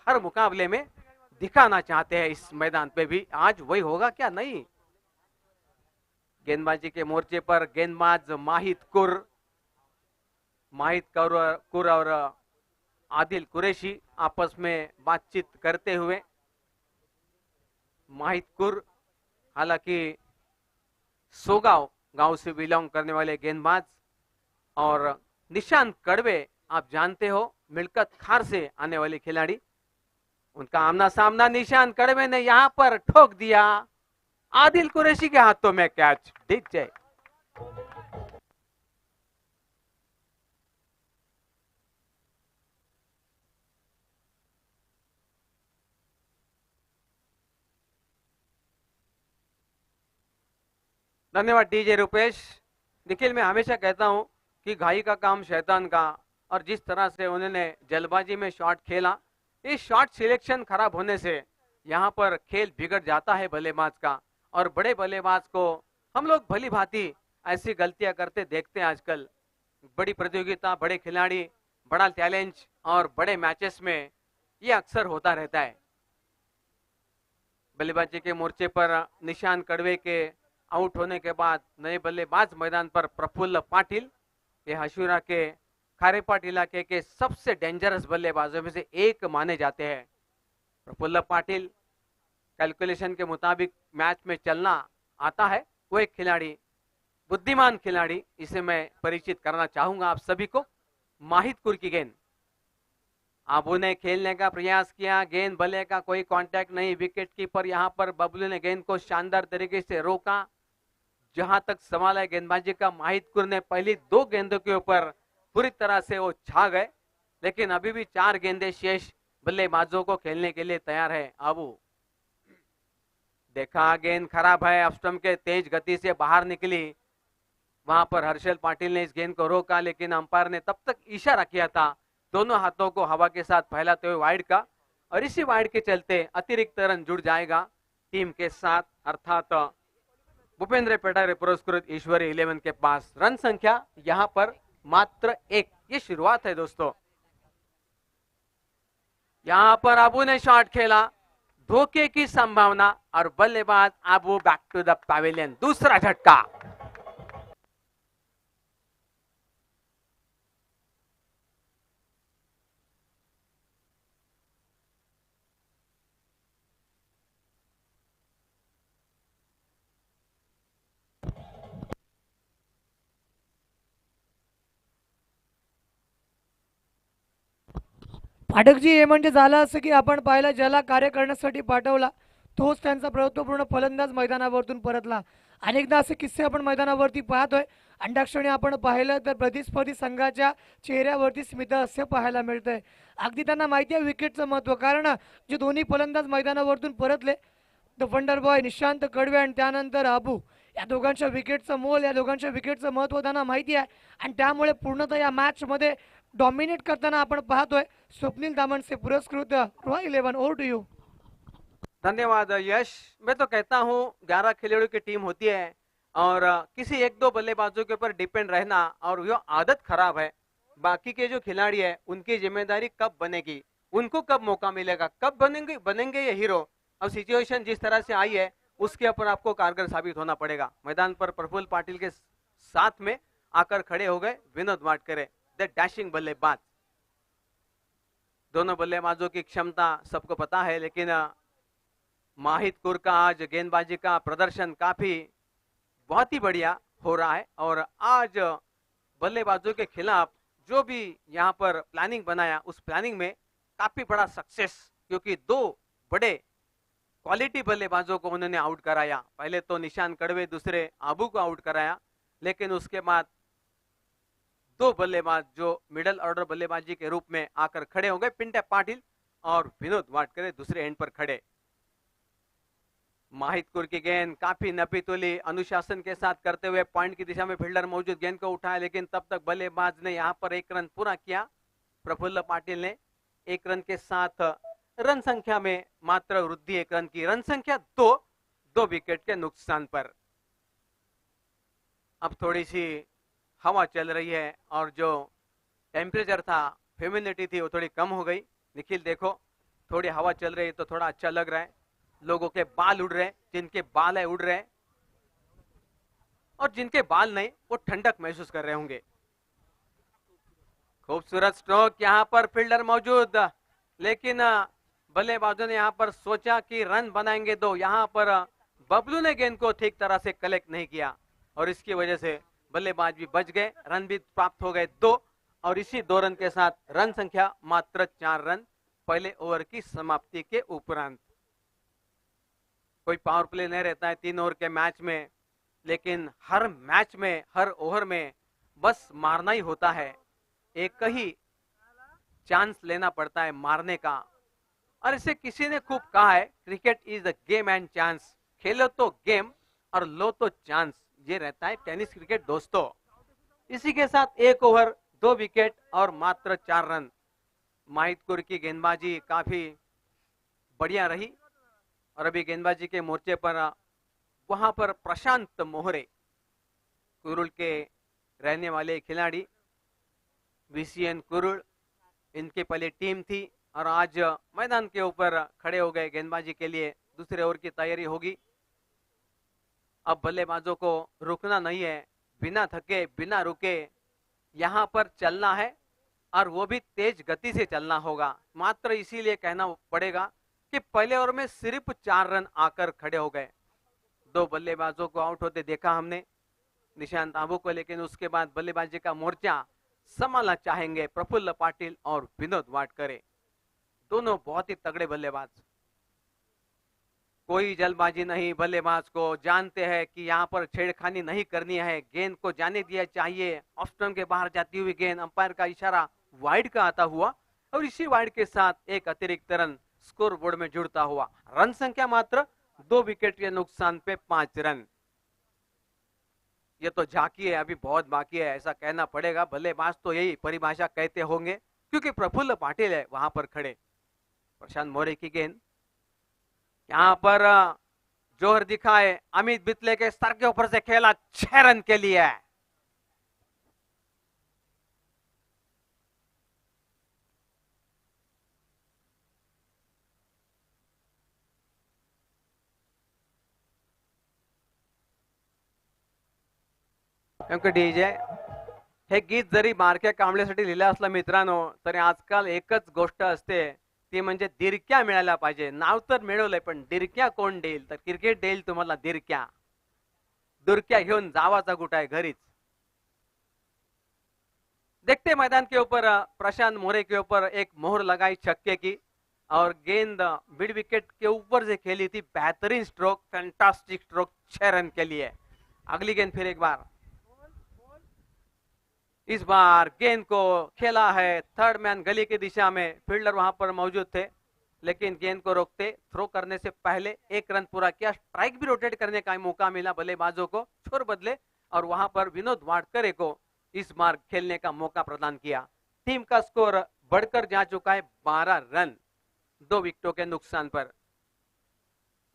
हर मुकाबले में दिखाना चाहते हैं। इस मैदान पे भी आज वही होगा क्या? नहीं। गेंदबाजी के मोर्चे पर गेंदबाज माहिद कुर और आदिल कुरैशी आपस में बातचीत करते हुए। माहिद कुर हालांकि सोगांव गांव से बिलोंग करने वाले गेंदबाज, और निशांत कड़वे आप जानते हो मिलकत खार से आने वाले खिलाड़ी। उनका आमना सामना निशांत कड़वे ने यहां पर ठोक दिया। आदिल कुरैशी के हाथों में कैच। डीजे धन्यवाद डीजे रुपेश। निखिल, मैं हमेशा कहता हूं कि घाई का काम शैतान का, और जिस तरह से उन्होंने जल्दबाजी में शॉट खेला, इस शॉट सिलेक्शन खराब होने से यहां पर खेल बिगड़ जाता है बल्लेबाज का। और बड़े बल्लेबाज को हम लोग भली भांति ऐसी गलतियां करते देखते हैं आजकल। बड़ी प्रतियोगिता, बड़े खिलाड़ी, बड़ा चैलेंज और बड़े मैचेस में ये अक्सर होता रहता है। बल्लेबाजी के मोर्चे पर निशांत कड़वे के आउट होने के बाद नए बल्लेबाज मैदान पर प्रफुल्ल पाटिल, ये हशुरा के खारेपाट इलाके के सबसे डेंजरस बल्लेबाजों में से एक माने जाते हैं। प्रफुल्ल पाटिल कैलकुलेशन के मुताबिक मैच में चलना आता है, वो एक खिलाड़ी, बुद्धिमान खिलाड़ी, इसे मैं परिचित करना चाहूंगा आप सभी को। माहिद कुर की गेंद, आबू ने खेलने का प्रयास किया, गेंद बल्ले का कोई कांटेक्ट नहीं। विकेट कीपर यहां पर बबलू ने गेंद को शानदार तरीके से रोका। जहां तक सवाल है गेंदबाजी का, माहिद कुर ने पहली 2 गेंदों के ऊपर पूरी तरह से वो छा गए, लेकिन अभी भी 4 गेंदें शेष बल्लेबाजों को खेलने के लिए तैयार है आबू। देखा गेंद खराब है, ऑफ के तेज गति से बाहर निकली। वहां पर हर्षल पाटिल ने इस गेंद को रोका, लेकिन अंपायर ने तब तक इशारा किया था दोनों हाथों को हवा के साथ फैलाते हुए वाइड का, और इसी वाइड के चलते अतिरिक्त रन जुड़ जाएगा टीम के साथ, अर्थात भूपेंद्र पेटारे पुरस्कृत ईश्वरी 11 के पास। रन संख्या यहां पर मात्र 1। ये शुरुआत है दोस्तों। यहां पर आबू ने शॉट खेला, धोखे की संभावना, और बल्लेबाज आबू बैक टू द पैविलियन। दूसरा झटका। फाटकजी, हे म्हणजे झालं असं की आपण पाहिलं ज्याला कार्य करण्यासाठी पाठवला तोच त्यांचा प्रभुत्वपूर्ण फलंदाज मैदानावरतून परतला. अनेकदा असे किस्से आपण मैदानावरती पाहतोय. अंडाक्षणी आपण पाहिलं तर प्रतिस्पर्धी संघाच्या चेहऱ्यावरती स्मितहास्य पाहायला मिळतंय. अगदी त्यांना माहिती आहे विकेटचं महत्त्व, कारण जे दोन्ही फलंदाज मैदानावरतून परतले, द वंडर बॉय निशांत कडवे आणि त्यानंतर आबू, या दोघांच्या विकेटचं मोल, या दोघांच्या विकेटचं महत्त्व त्यांना माहिती आहे, आणि त्यामुळे पूर्णतः या मॅचमध्ये डॉमिनेट करताना आपण पाहतोय. स्वप्नील दामन से पुरस्कृत रॉयल 11, ओवर टू यू. धन्यवाद यश। मैं तो कहता हूं 11 खिलाड़ियों की टीम होती है, और किसी 1-2 बल्लेबाजों के ऊपर डिपेंड रहना, और यो आदत खराब है। बाकी के जो खिलाड़ी है उनकी जिम्मेदारी कब बनेगी, उनको कब मौका मिलेगा, कब बनेंगे ये हीरो। अब सिचुएशन जिस तरह से आई है उसके ऊपर आपको कारगर साबित होना पड़ेगा। मैदान पर प्रफुल्ल पाटिल के साथ में आकर खड़े हो गए विनोद वाडकरे, द डैशिंग बल्लेबाज। दोनों बल्लेबाजों की क्षमता सबको पता है, लेकिन माहिद कुर का आज गेंदबाजी का प्रदर्शन काफी बहुत ही बढ़िया हो रहा है, और आज बल्लेबाजों के खिलाफ जो भी यहां पर प्लानिंग बनाया, उस प्लानिंग में काफी बड़ा सक्सेस, क्योंकि 2 बड़े क्वालिटी बल्लेबाजों को उन्होंने आउट कराया। पहले तो निशांत कड़वे, दूसरे आबू को आउट कराया, लेकिन उसके बाद 2 बल्लेबाज जो मिडिल ऑर्डर बल्लेबाजी के रूप में आकर खड़े हो गए, पिंटे पाटिल और विनोद वाडकरे दूसरे एंड पर खड़े। माहिद कुर की गेंद काफी नपी तुली अनुशासन के साथ करते हुए पॉइंट की दिशा में फील्डर मौजूद, गेंद को उठाया, लेकिन तब तक बल्लेबाज ने यहां पर 1 रन पूरा किया। प्रफुल्ल पाटिल ने 1 रन के साथ रन संख्या में मात्र वृद्धि 1 रन की, रन संख्या 2 विकेट के नुकसान पर। अब थोड़ी सी हवा चल रही है, और जो टेम्परेचर था, ह्यूमिडिटी थी, वो थोड़ी कम हो गई। निखिल देखो, थोड़ी थोड़ी हवा चल रही है तो थोड़ा अच्छा लग रहा है। लोगों के बाल उड़ रहे हैं, जिनके बाल है उड़ रहे हैं, और जिनके बाल नहीं वो ठंडक महसूस कर रहे होंगे। खूबसूरत स्ट्रोक, यहाँ पर फील्डर मौजूद, लेकिन बल्लेबाजों ने यहाँ पर सोचा कि रन बनाएंगे दो। यहाँ पर बबलू ने गेंद को ठीक तरह से कलेक्ट नहीं किया और इसकी वजह से बल्लेबाज भी बच गए, रन भी प्राप्त हो गए 2, और इसी 2 रन के साथ रन संख्या मात्र 4 रन पहले ओवर की समाप्ति के उपरांत। कोई पावर प्ले नहीं रहता है 3 ओवर के मैच में, लेकिन हर मैच में हर ओवर में बस मारना ही होता है, एक ही चांस लेना पड़ता है मारने का। और इसे किसी ने खूब कहा है, cricket is the game and chance. खेलो तो गेम और लो तो चांस, ये रहता है टेनिस क्रिकेट दोस्तों। इसी के साथ 1 ओवर 2 विकेट और मात्र 4 रन। माहितपुर की गेंदबाजी काफी बढ़िया रही और अभी गेंदबाजी के मोर्चे पर वहां पर प्रशांत मोहरे, कुरुल के रहने वाले खिलाड़ी, VCN कुरुल, इनकी पहले टीम थी और आज मैदान के ऊपर खड़े हो गए गेंदबाजी के लिए। दूसरे ओवर की तैयारी होगी। अब बल्लेबाजों को रुकना नहीं है, बिना थके बिना रुके यहां पर चलना है और वो भी तेज गति से चलना होगा। मात्र इसीलिए कहना पड़ेगा कि पहले ओवर में सिर्फ 4 रन आकर खड़े हो गए। 2 बल्लेबाजों को आउट होते देखा हमने, निशांत आबू को, लेकिन उसके बाद बल्लेबाजी का मोर्चा संभालना चाहेंगे प्रफुल्ल पाटिल और विनोद वाडकरे। दोनों बहुत ही तगड़े बल्लेबाज, कोई जल्दबाजी नहीं। बल्लेबाज को जानते हैं कि यहाँ पर छेड़खानी नहीं करनी है, गेंद को जाने दिया चाहिए। ऑफ स्टंप के बाहर जाती हुई गेंद, अंपायर का इशारा वाइड का आता हुआ और इसी वाइड के साथ एक अतिरिक्त रन स्कोर बोर्ड में जुड़ता हुआ। रन संख्या मात्र 2 विकेट के नुकसान पे 5 रन। ये तो झांकी है, अभी बहुत बाकी है ऐसा कहना पड़ेगा। बल्लेबाज तो यही परिभाषा कहते होंगे क्योंकि प्रफुल्ल पाटिल है वहां पर खड़े। प्रशांत मोरे की गेंद, यहाँ पर जोहर दिखाए, अमित बितले के सर के ऊपर से खेला, 6 रन के लिए। डीजे हे गीत जरी बारक्या कांबळेसाठी लिहिलं असलं मित्रांनो, तरी आजकाल एकच गोष्ट असते, ती म्हणजे दिरक्या मिळायला पाहिजे। नाव तर मिळवलंय पण दिरक्या कोण देईल? तर क्रिकेट देईल तुम्हाला दिरक्या। दुरक्या घेऊन जावाचा गुटा है घरीच। देखते मैदान के ऊपर प्रशांत मोरे के ऊपर एक मोहर लगाई छक्के की और गेंद मिड विकेट के ऊपर से खेली थी। बेहतरीन स्ट्रोक, फैंटास्टिक स्ट्रोक, 6 रन के लिए। अगली गेंद फिर एक बार, इस बार गेंद को खेला है थर्ड मैन गली की दिशा में। फील्डर वहां पर मौजूद थे लेकिन गेंद को रोकते, थ्रो करने से पहले 1 रन पूरा किया। स्ट्राइक भी रोटेट करने का मौका मिला बल्लेबाजों को, छोर बदले और वहां पर विनोद वाडकरे को इस बार खेलने का मौका प्रदान किया। टीम का स्कोर बढ़कर जा चुका है 12 रन 2 विकेटों के नुकसान पर।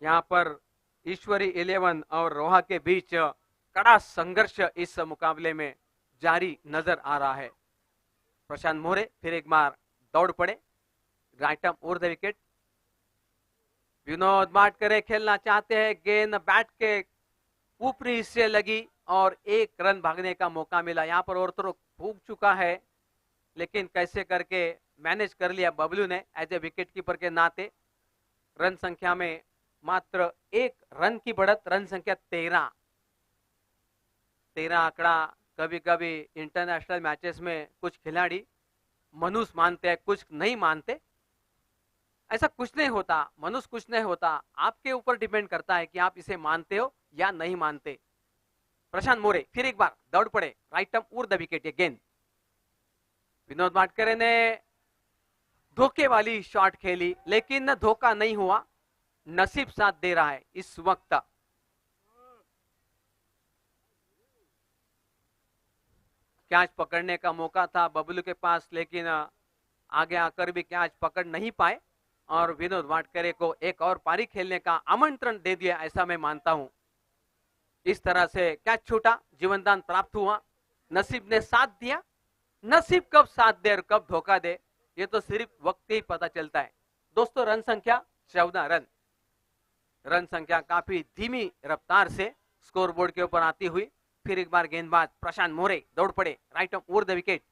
यहां पर ईश्वरी 11 और रोहा के बीच कड़ा संघर्ष इस मुकाबले में जारी नजर आ रहा है। प्रशांत मोरे फिर एक बार दौड़ पड़े, right arm over the wicket. Vinod Wadkare खेलना चाहते हैं, गेंद बैट के ऊपरी हिस्से लगी और 1 रन भागने का मौका मिला। यहाँ पर ओवर थ्रो भूग चुका है लेकिन कैसे करके मैनेज कर लिया बबलू ने एज ए विकेट कीपर के नाते। रन संख्या में मात्र 1 रन की बढ़त, रन संख्या 13 आंकड़ा कभी कभी इंटरनेशनल मैचेस में कुछ खिलाड़ी मनुष्य मानते हैं, कुछ नहीं मानते। ऐसा कुछ नहीं होता, मनुष्य कुछ नहीं होता, आपके ऊपर डिपेंड करता है कि आप इसे मानते हो या नहीं मानते। प्रशांत मोरे फिर एक बार दौड़ पड़े, right arm over the wicket. ये गेंद विनोद वाडकरे ने धोखे वाली शॉट खेली लेकिन धोखा नहीं हुआ, नसीब साथ दे रहा है इस वक्त। कैच पकड़ने का मौका था बबलू के पास लेकिन आगे आकर भी कैच पकड़ नहीं पाए और विनोद वाडकरे को एक और पारी खेलने का आमंत्रण दे दिया, ऐसा मैं मानता हूं। इस तरह से कैच छूटा, जीवनदान प्राप्त हुआ, नसीब ने साथ दिया। नसीब कब साथ दे और कब धोखा दे ये तो सिर्फ वक्त ही पता चलता है। दोस्तों रन संख्या 14 रन। रन संख्या काफी धीमी रफ्तार से स्कोरबोर्ड के ऊपर आती हुई। फिर एक बार गेंदबाज प्रशांत मोरे दौड़ पड़े right off over the wicket.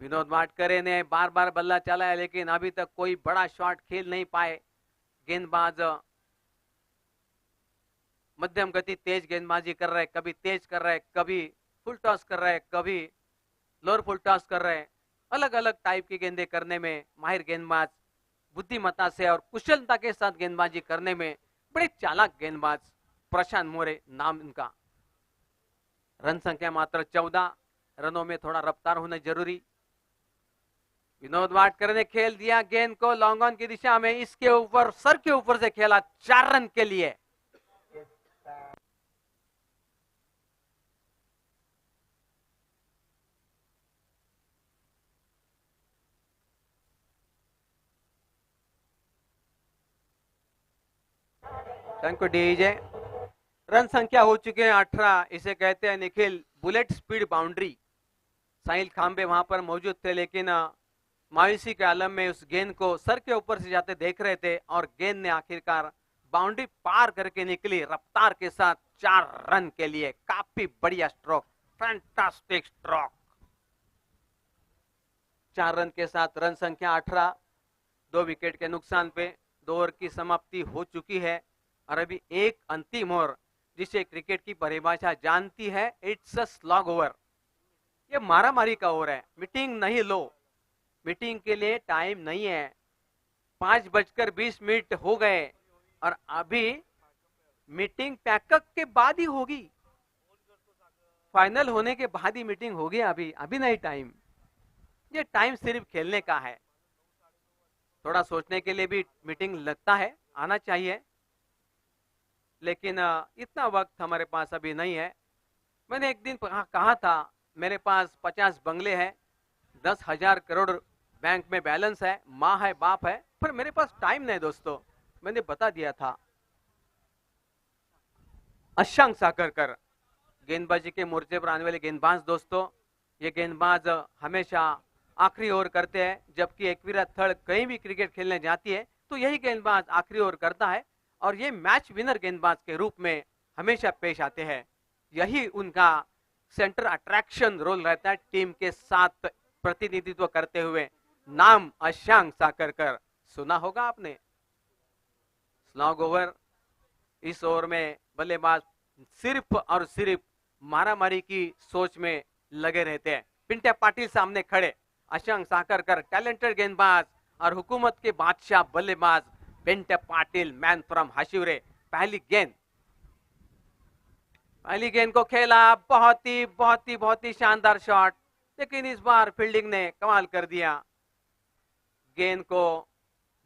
Vinod Wadkare ने बार बार बल्ला चलाया लेकिन अभी तक कोई बड़ा शॉट खेल नहीं पाए। गेंदबाज मध्यम गति तेज गेंदबाजी कर रहे, कभी तेज कर रहे, कभी फुल टॉस कर रहे, कभी लोअर फुल टॉस कर रहे। अलग अलग टाइप की गेंदें करने में माहिर गेंदबाज, बुद्धिमत्ता से और कुशलता के साथ गेंदबाजी करने में बड़े चालाक गेंदबाज प्रशांत मोरे नाम इनका। रन संख्या मात्र 14 रनों में थोड़ा रफ्तार होना जरूरी। विनोद वाडकर ने खेल दिया गेंद को लॉन्ग ऑन की दिशा में, इसके ऊपर सर के ऊपर से खेला 4 रन के लिए। को डीजे रन संख्या हो चुके हैं 18। इसे कहते हैं निखिल बुलेट स्पीड बाउंड्री। साहिल खांबे वहां पर मौजूद थे लेकिन मायूसी के आलम में उस गेंद को सर के ऊपर से जाते देख रहे थे और गेंद ने आखिरकार बाउंड्री पार करके निकली रफ्तार के साथ 4 रन के लिए। काफी बढ़िया स्ट्रोक, फैंटास्टिक स्ट्रोक। 4 रन के साथ रन संख्या 18। 2 विकेट के नुकसान पे 2 ओवर की समाप्ति हो चुकी है और अभी एक अंतिम ओवर जिसे क्रिकेट की परिभाषा जानती है, इट्स अ स्लॉग ओवर। ये मारामारी का ओवर है, मीटिंग नहीं लो। मीटिंग के लिए टाइम नहीं है। 5:20 हो गए और अभी मीटिंग पैकअप के बाद ही होगी, फाइनल होने के बाद ही मीटिंग होगी। अभी नहीं टाइम। ये टाइम सिर्फ खेलने का है। थोड़ा सोचने के लिए भी मीटिंग लगता है, आना चाहिए, लेकिन इतना वक्त हमारे पास अभी नहीं है। मैंने एक दिन कहा था मेरे पास 50 बंगले हैं, 10,000 करोड़ बैंक में बैलेंस है, माँ है, बाप है, पर मेरे पास टाइम नहीं दोस्तों। मैंने बता दिया था। अशांक साकरकर गेंदबाजी के मोर्चे पर आने वाले गेंदबाज दोस्तों। ये गेंदबाज हमेशा आखिरी ओवर करते हैं, जबकि एकवीरा थर्ड कहीं भी क्रिकेट खेलने जाती है तो यही गेंदबाज आखिरी ओवर करता है और ये मैच विनर गेंदबाज के रूप में हमेशा पेश आते हैं। यही उनका सेंटर अट्रैक्शन रोल रहता है टीम के साथ प्रतिनिधित्व करते हुए। नाम अशांक साकरकर सुना होगा आपने। Slog over. इस ओवर में बल्लेबाज सिर्फ और सिर्फ मारामारी की सोच में लगे रहते हैं। पिंट्या पाटिल सामने खड़े। अशांक साकरकर टैलेंटेड गेंदबाज और हुकूमत के बादशाह बल्लेबाज पिंट्या पाटिल, मैन फ्रॉम हाशिवरे। पहली गेंद को खेला, बहुत ही शानदार शॉट, लेकिन इस बार फील्डिंग ने कमाल कर दिया। गेंद को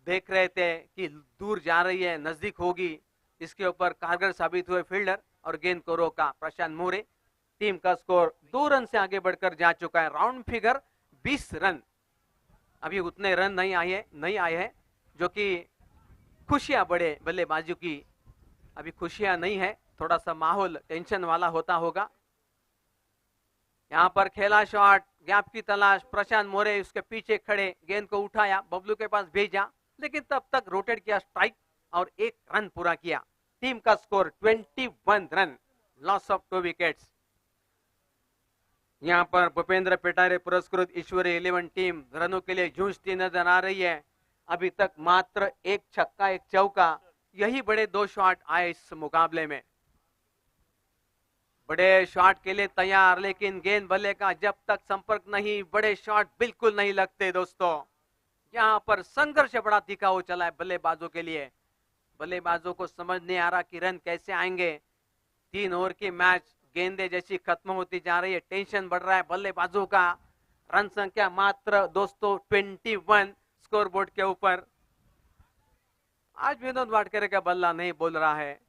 देख रहे थे कि दूर जा रही है, नजदीक होगी, इसके ऊपर कारगर साबित हुए फील्डर और गेंद को रोका प्रशांत मोरे। टीम का स्कोर 2 रन से आगे बढ़कर जा चुका है। Round figure 20 run. अभी उतने रन नहीं आए हैं जो कि खुशियां बढ़े बल्लेबाजों की। अभी खुशियां नहीं है, थोड़ा सा माहौल टेंशन वाला होता होगा। यहाँ पर खेला शॉट, गैप की तलाश, प्रशांत मोरे उसके पीछे खड़े, गेंद को उठाया, बबलू के पास भेजा, लेकिन तब तक रोटेट किया स्ट्राइक और 1 रन पूरा किया। टीम का score 21 run, loss of 2 wickets. यहाँ पर भूपेंद्र पिटारे पुरस्कृत ईश्वरी 11 टीम रनों के लिए जूझती नजर आ रही है। अभी तक मात्र 1 छक्का 1 चौका, यही बड़े 2 शॉट आए इस मुकाबले में। बड़े शॉट के लिए तैयार, लेकिन गेंद बल्ले का जब तक संपर्क नहीं, बड़े शॉट बिल्कुल नहीं लगते दोस्तों। यहाँ पर संघर्ष बड़ा तीखा हो चला है बल्लेबाजों के लिए। बल्लेबाजों को समझ नहीं आ रहा कि रन कैसे आएंगे। 3 ओवर की मैच गेंदें जैसी खत्म होती जा रही है, टेंशन बढ़ रहा है बल्लेबाजों का। रन संख्या मात्र दोस्तों 21 स्कोर बोर्ड के ऊपर। आज विनोद वाडकर का बल्ला नहीं बोल रहा है,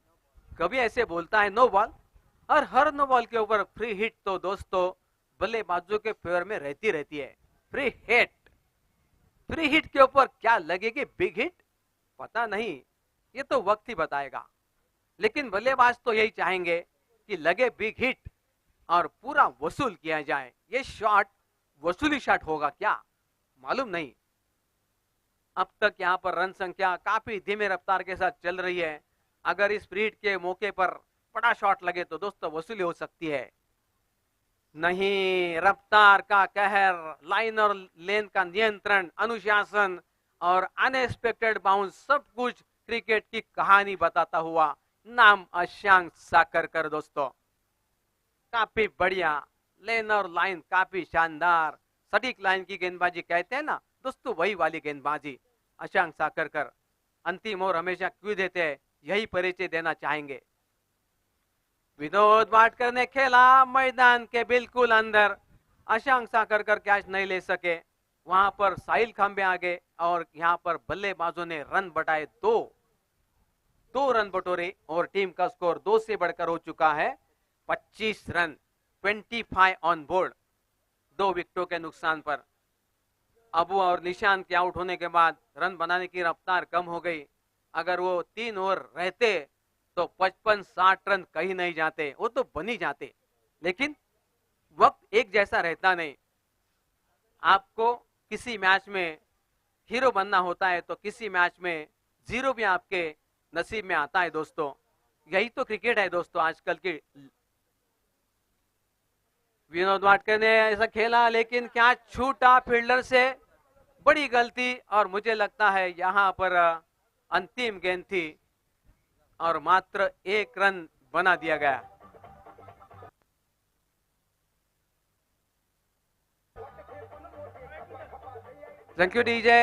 कभी ऐसे बोलता है नो बॉल, और हर नो बॉल के ऊपर फ्री हिट तो दोस्तों बल्लेबाजों के फेवर में रहती है। फ्री हिट के ऊपर क्या लगेगी बिग हिट पता नहीं, ये तो वक्त ही बताएगा। लेकिन बल्लेबाज तो यही चाहेंगे कि लगे बिग हिट और पूरा वसूल किया जाए। ये शॉट वसूली शॉट होगा क्या मालूम नहीं। अब तक यहाँ पर रन संख्या काफी धीमे रफ्तार के साथ चल रही है। अगर इस स्प्रिट के मौके पर बड़ा शॉट लगे तो दोस्तों वसूली हो सकती है। नहीं, रफ्तार का कहर, लाइन और लेन का नियंत्रण, अनुशासन और अनएक्सपेक्टेड बाउंस, सब कुछ क्रिकेट की कहानी बताता हुआ नाम अशांक साकरकर। दोस्तों काफी बढ़िया लेन और लाइन, काफी शानदार सटीक लाइन की गेंदबाजी कहते हैं ना दोस्तों, वही वाली गेंदबाजी अशांक साकरकर। अंतिम ओवर हमेशा क्यों देते हैं, यही परिचय देना चाहेंगे। विनोद वाटकर ने खेला मैदान के बिल्कुल अंदर, अशांक साकरकर कैच नहीं ले सके। वहां पर साहिल खंबे आ गए और यहाँ पर बल्लेबाजों ने रन बटाए दो रन बटोरे और टीम का स्कोर 2 से बढ़कर हो चुका है 25 रन, 25 ऑन बोर्ड, 2 विकेटों के नुकसान पर। अबू और निशान के आउट होने के बाद रन बनाने की रफ्तार कम हो गई। अगर वो 3 ओवर रहते तो 55-60 रन कहीं नहीं जाते, वो तो बन ही जाते, लेकिन वक्त एक जैसा रहता नहीं। आपको किसी मैच में हीरो बनना होता है तो किसी मैच में जीरो भी आपके नसीब में आता है दोस्तों। यही तो क्रिकेट है दोस्तों आजकल की। विनोद वाटकर ने ऐसा खेला लेकिन क्या छूटा फील्डर से, बड़ी गलती। और मुझे लगता है यहां पर अंतिम गेंद थी और मात्र 1 रन बना दिया गया। Thank you DJ.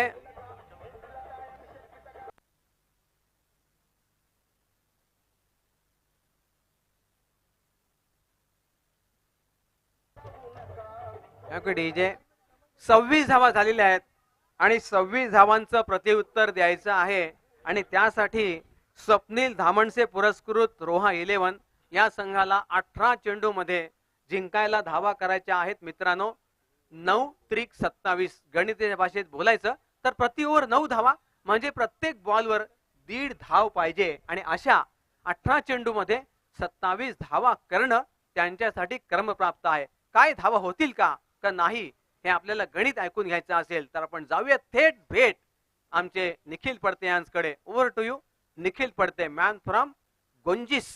डीजे 26 धावा झालेल्या आहेत आणि 26 धावांचं प्रत्युत्तर द्यायचं आहे आणि त्यासाठी स्वप्नील धामणसे पुरस्कृत रोहा 11 या संघाला 18 चेंडू मध्ये जिंकायला धावा करायच्या आहेत मित्रांनो। 9-27 गणितीय भाषेत बोलायचं तर प्रति ओव्हर 9 धावा म्हणजे प्रत्येक बॉलवर 1.5 धाव पाहिजे आणि अशा 18 चेंडू मध्ये 27 धावा करणं त्यांच्यासाठी क्रमप्राप्त आहे। काय धावा होतील का नाही हे आपल्याला गणित ऐकून घ्यायचं असेल तर आपण जाऊया थेट भेट आमचे निखिल पडते यांच्याकडे। Over to you Nikhil Padte, man from गोंजिस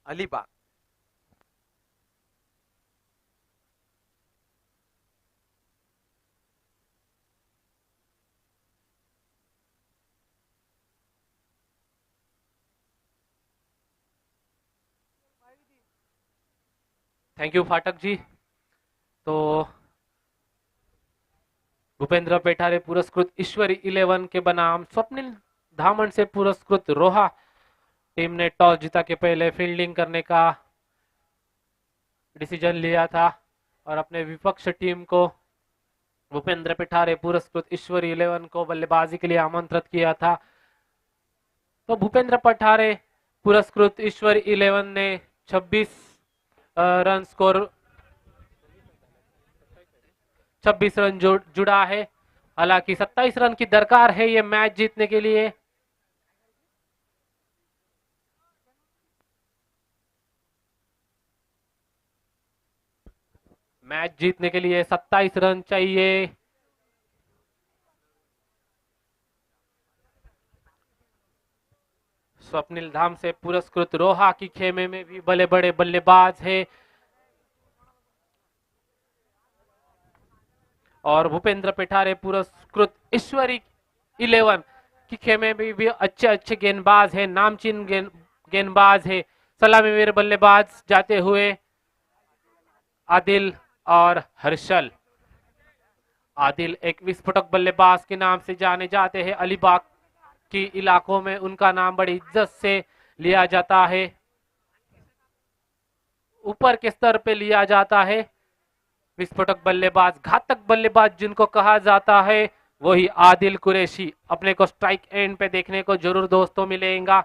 अलिबाग। Thank you Phatak ji. तो भूपेंद्र पेठारे पुरस्कृत ईश्वरी 11 के बनाम स्वप्निल धामन से पुरस्कृत रोहा टीम ने टॉस जीता के पहले फील्डिंग करने का डिसीजन लिया था और अपने विपक्ष टीम को भूपेंद्र पेठारे पुरस्कृत ईश्वरी 11 को बल्लेबाजी के लिए आमंत्रित किया था। तो भूपेंद्र पेठारे पुरस्कृत ईश्वरी 11 ने 26 रन स्कोर 26 रन जुड़ा है। हालांकि 27 रन की दरकार है ये मैच जीतने के लिए। मैच जीतने के लिए 27 रन चाहिए। स्वप्निल धाम से पुरस्कृत रोहा की खेमे में भी बड़े बड़े बल्लेबाज हैं और भूपेंद्र पेठारे पुरस्कृत ईश्वरी 11 की खेमे में भी अच्छे अच्छे गेंदबाज हैं, नामचीन गेंदबाज है। सलामीवीर बल्लेबाज जाते हुए आदिल और हर्षल। आदिल एक विस्फोटक बल्लेबाज के नाम से जाने जाते हैं। अलीबाग की इलाकों में उनका नाम बड़ी इज्जत से लिया जाता है, ऊपर के स्तर पे लिया जाता है। विस्फोटक बल्लेबाज, घातक बल्लेबाज जिनको कहा जाता है, वही आदिल कुरैशी अपने को स्ट्राइक एंड पे देखने को जरूर दोस्तों मिलेगा।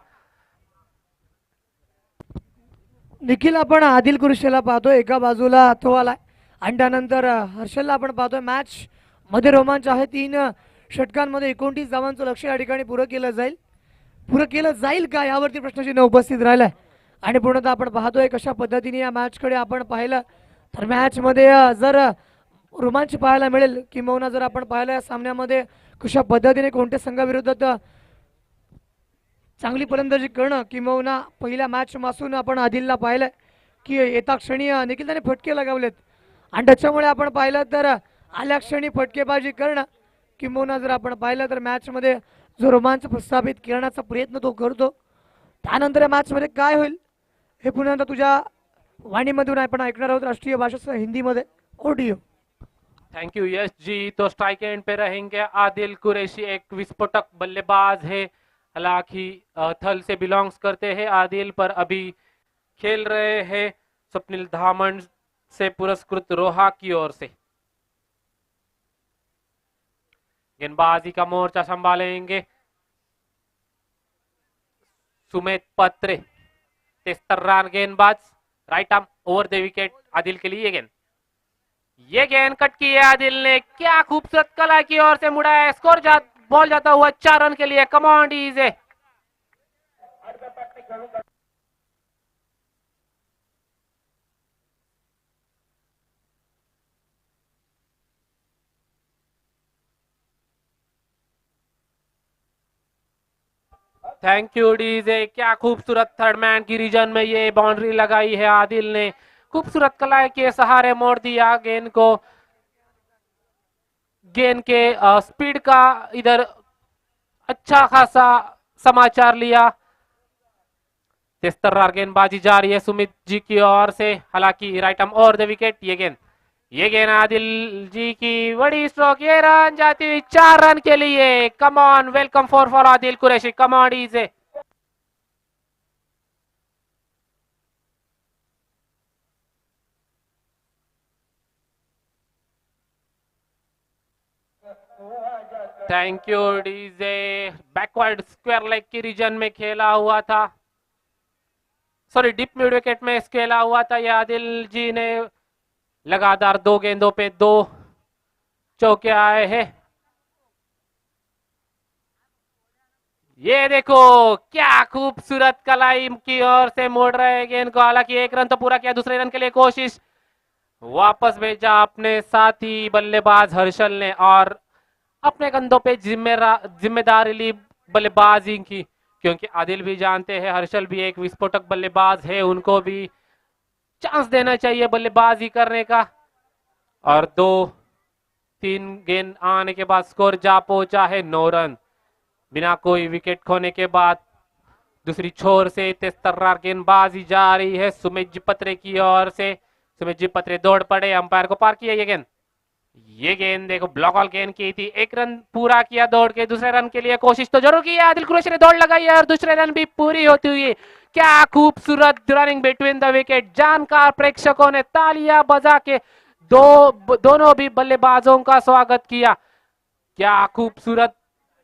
निखिल आपण आदिल कुरैशीला पाहतोय एका बाजूला तो आलाय आणि त्यानंतर हर्षलला आपण पाहतोय। मॅच मध्ये रोमांच आहे। 3 षटकांमध्ये 29 धावांचं लक्ष्य या ठिकाणी पुरं केलं जाईल का यावरती प्रश्नचिन्ह उपस्थित राहिलाय आणि पूर्णतः आपण पाहतोय कशा पद्धतीने या मॅच कडे आपण पाहिलं तर मॅच मध्ये जर रोमांच पाहायला मिळेल. किंबहुना जर आपण पाहिलं या सामन्यामध्ये कशा पद्धतीने कोणत्या संघाविरोधात चांगली फलंदाजी करणं, किंबहुना पहिल्या मॅच पासून आपण आदिलला पाहिलं की येता क्षणी देखील त्याने फटके लगावलेत आणि त्याच्यामुळे आपण पाहिलं तर आल्या क्षणी फटकेबाजी करणं, किंबहुना जर आपण पाहिलं तर मॅचमध्ये जो रोमांच प्रस्थापित करण्याचा प्रयत्न तो करतो. त्यानंतर या मॅचमध्ये काय होईल हे पुन्हा एकदा तुझ्या वाणीमधून आपण ऐकणार आहोत राष्ट्रीय भाषेसह हिंदीमध्ये. Audio. Thank you Yash ji. तो स्ट्राइक एंड पे रहेंगे आदिल कुरैशी, एक विस्फोटक बल्लेबाज है, हालांकि थल से बिलोंग्स करते हैं आदिल, पर अभी खेल रहे हैं स्वप्निल धामन से पुरस्कृत रोहा की ओर से। गेंदबाजी का मोर्चा संभालेंगे सुमित पत्रे, 73 रन गेंदबाज, right arm over the wicket Adil के लिए। ये गेंद कट की है आदिल ने, क्या खूबसूरत कला की ओर से मुड़ा है, स्कोर बॉल जाता हुआ 4 रन के लिए। कम on DJ. Thank you DJ. क्या खूबसूरत थर्ड मैन की रीजन में ये बाउंड्री लगाई है आदिल ने, खूबसूरत कलाई के सहारे मोड़ दिया गेंद को। गेंद के स्पीड का इधर अच्छा खासा समाचार लिया। 73 रन गेंदबाजी जारी है सुमित जी की ओर से, हालांकि right arm over the wicket. ये गेंद आदिल जी की बड़ी स्ट्रोक, ये रन जाती हुई 4 रन के लिए। Come on, welcome for Adil Qureshi. Come on DJ. Thank you DJ. Backward square leg की रीजन में खेला हुआ था, सॉरी डीप मिड विकेट में खेला हुआ था। ये आदिल जी ने लगातार 2 गेंदों पे 2 चौके आए हैं। ये देखो क्या खूबसूरत कलाई की ओर से मोड़ रहे गेंद को, हालांकि 1 रन तो पूरा किया, दूसरे रन के लिए कोशिश, वापस भेजा अपने साथी बल्लेबाज हर्षल ने और अपने कंधों पे जिम्मेदारी ली बल्लेबाजी की, क्योंकि आदिल भी जानते हैं हर्षल भी एक विस्फोटक बल्लेबाज है, उनको भी चांस देना चाहिए बल्लेबाजी करने का। और 2-3 गेंद आने के बाद स्कोर जा पहुंचा है 9 रन, बिना कोई विकेट खोने के बाद। दूसरी छोर से 73 रन गेंदबाजी जा रही है सुमित जी पत्रे की ओर से। सुमित जी पत्रे दौड़ पड़े, अंपायर को पार किया। ये गेंद देखो ब्लॉक ऑल गेंद की थी, 1 रन पूरा किया दौड़ के, दूसरे रन के लिए कोशिश तो जरूर की है आदिल कुरैशी ने, दौड़ लगाई है और दूसरे रन भी पूरी होती हुई। क्या खूबसूरत रनिंग बिटवीन द विकेट, जानकार प्रेक्षकों ने तालियां बजा के दोनों भी बल्लेबाजों का स्वागत किया। क्या खूबसूरत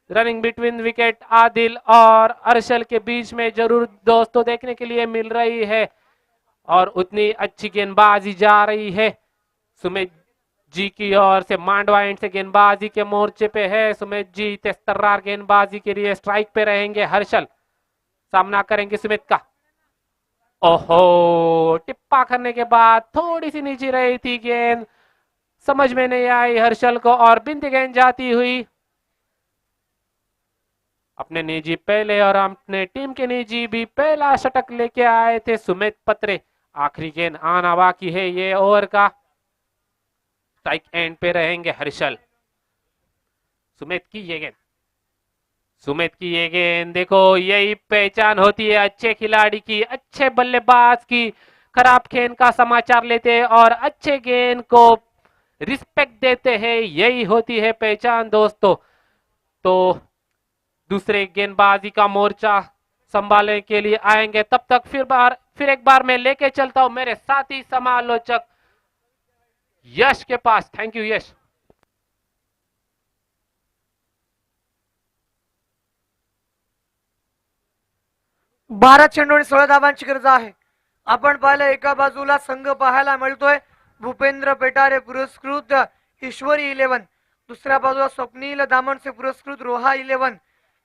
रनिंग बिटवीन विकेट आदिल और हर्षल के बीच में जरूर दोस्तों देखने के लिए मिल रही है, और उतनी अच्छी गेंदबाजी जा रही है सुमित जी की ओर से। मांडवा एंड से गेंदबाजी के मोर्चे पे है सुमित जी, 73 रन गेंदबाजी के लिए स्ट्राइक पे रहेंगे हर्षल, सामना करेंगे सुमित का। ओहो, टिप्पा करने के बाद थोड़ी सी नीचे रही थी गेंद, समझ में नहीं आई हर्षल को, और बिंदी गेंद जाती हुई अपने निजी पहले और अपने टीम के निजी भी पहला शतक लेके आए थे सुमित पत्रे। आखिरी गेंद आना बाकी है ये ओवर का। स्ट्राइक एंड पे रहेंगे हर्षल। सुमित की ये गेंद देखो, यही पहचान होती है अच्छे खिलाड़ी की, अच्छे बल्लेबाज की। खराब गेंद का समाचार लेते हैं और अच्छे गेंद को रिस्पेक्ट देते हैं, यही होती है पहचान दोस्तों। तो दूसरे गेंदबाजी का मोर्चा संभालने के लिए आएंगे, तब तक फिर एक बार मैं लेके चलता हूं मेरे साथी समालोचक यश के पास। थैंक यू यश। बारा चेंडू आणि 16 धावांची गरज आहे. आपण पाहिलं एका बाजूला संघ पाहायला मिळतोय भूपेंद्र पेटारे पुरस्कृत ईश्वरी 11, दुसऱ्या बाजूला स्वप्नील दामन से पुरस्कृत रोहा 11.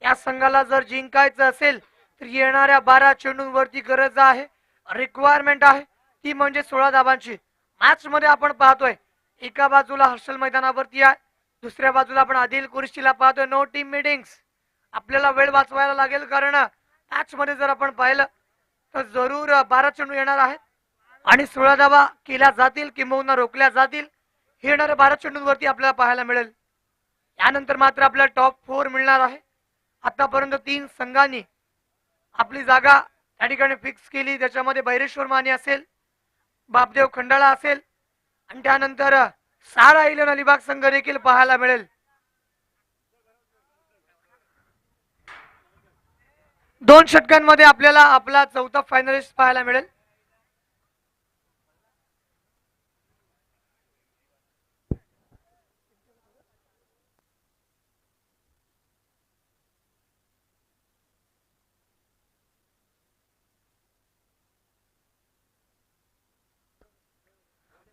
या संघाला जर जिंकायचं असेल तर येणाऱ्या 12 चेंडूंवरती गरज आहे, रिक्वायरमेंट आहे ती म्हणजे 16 धावांची. मॅच मध्ये आपण पाहतोय एका बाजूला हर्षल मैदानावरती आहे, दुसऱ्या बाजूला आपण आदिल कुरेशीला पाहतोय. No team meetings. आपल्याला वेळ वाचवायला लागेल, कारण मॅच मध्ये जर आपण पाहिलं तर जरूर 12 चेंडू येणार आहेत आणि 16 धावा केल्या जातील किंबहुना रोखल्या जातील. हे येणाऱ्या 12 चेंडूंवरती आपल्याला पाहायला मिळेल. यानंतर मात्र आपल्याला टॉप 4 मिळणार आहे. आतापर्यंत 3 संघांनी आपली जागा त्या ठिकाणी फिक्स केली. त्याच्यामध्ये बैरेश्वर माने असेल, बापदेव खंडाळा असेल आणि त्यानंतर सारा इलन अलिबाग संघ देखील पाहायला मिळेल. 2 षटकांमध्ये आपल्याला आपला चौथा फायनलिस्ट पाहायला मिळेल.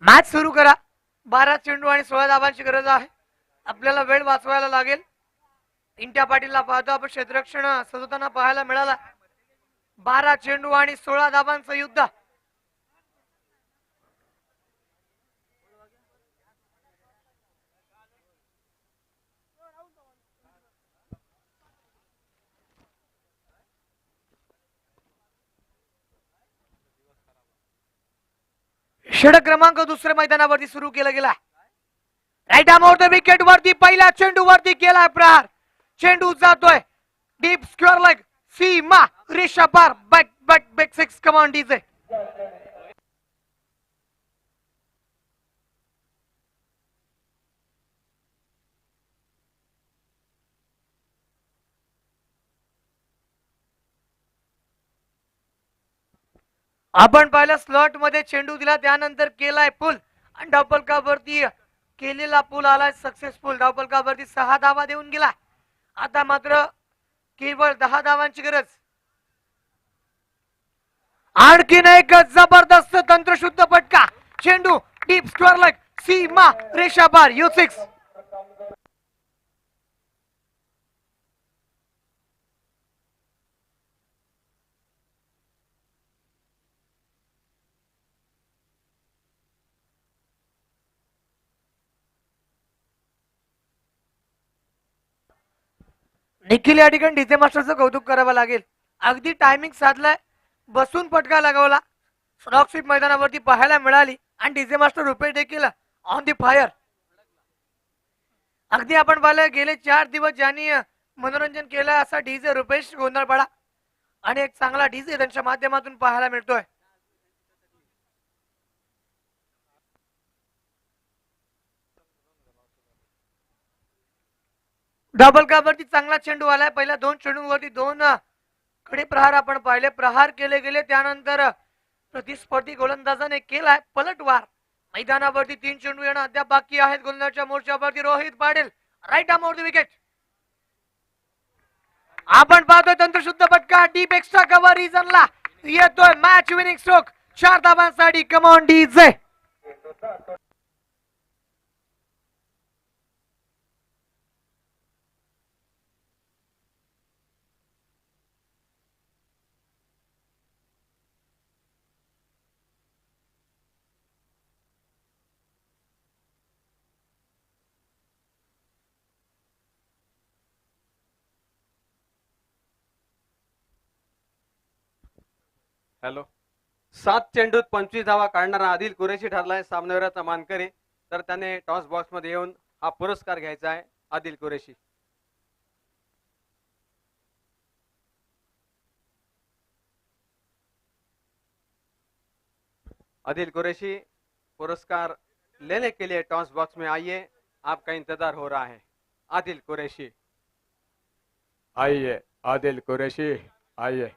मॅच सुरू करा. 12 चेंडू आणि 16 धावांची गरज आहे. आपल्याला वेळ वाचवायला लागेल. इंट्या पाटीलला पाहतो आपण क्षेत्ररक्षण सजवताना पाहायला मिळाला. 12 चेंडू आणि 16 धावांचं युद्ध. षटक क्रमांक दुसऱ्या मैदानावरती सुरू केला गेला. राईट आर्मवर द विकेट वरती पहिल्या चेंडू वरती केला प्रहार. चेंडू जातोय डीप स्क्वेअर लेग सीमा रेषा पार. Back back back 6 command DJ. आपण पाहिलं स्लॉट मध्ये चेंडू दिला, त्यानंतर केलाय पुल आणि डबल कापवरती केलेला पुल आलाय सक्सेसफुल. डबल कापवरती 6 धावा देऊन गेला. आता मात्र केवळ 10 धावांची गरज. आणखीन एक जबरदस्त तंत्रशुद्ध फटका. चेंडू डीप स्क्वेअर लेग सीमा रेषा पार. U6. निखिल या ठिकाणी डीजे मास्टरचं कौतुक करावं लागेल. अगदी टायमिंग साधलाय, बसून फटका लगावला. रॉक स्वीप मैदानावरती पाहायला मिळाली आणि डीजे मास्टर रुपेश देखील ऑन दी फायर. अगदी आपण पाहिलं गेले 4 दिवस ज्यांनी मनोरंजन केलं असा डीजे रुपेश गोंधळपाडा आणि एक चांगला डीजे त्यांच्या माध्यमातून पाहायला मिळतोय. डबल कापवरती चांगला चेंडू आलाय. पहिल्या 2 चेंडूंवरती 2 कडे प्रहार आपण पाहिले. प्रहार केले गेले, त्यानंतर प्रतिस्पर्धी गोलंदाजाने केलाय पलटवार. मैदानावरती 3 चेंडू येणं अद्याप बाकी आहेत. गोलंदाजाच्या मोर्चावरती Rohit Patil right arm over the wicket. आपण पाहतोय तंत्रशुद्ध फटका डीप एक्स्ट्रा कव्हर रिजनला येतोय. मॅच विनिंग स्ट्रोक 4 धावांसाठी. Come on DJ. हॅलो. 7 चेंडूत 25 धावा काढणारा आदिल कुरेशी ठरलाय सामनावीराचा मानकरी. तर त्याने टॉस बॉक्स मध्ये येऊन हा पुरस्कार घ्यायचा आहे. आदिल कुरेशी. आदिल कुरेशी, पुरस्कार लेने के लिए टॉस बॉक्स में आइए, आपका इंतजार हो रहा है. आदिल कुरेशी, आइए आदिल कुरैशी आइए.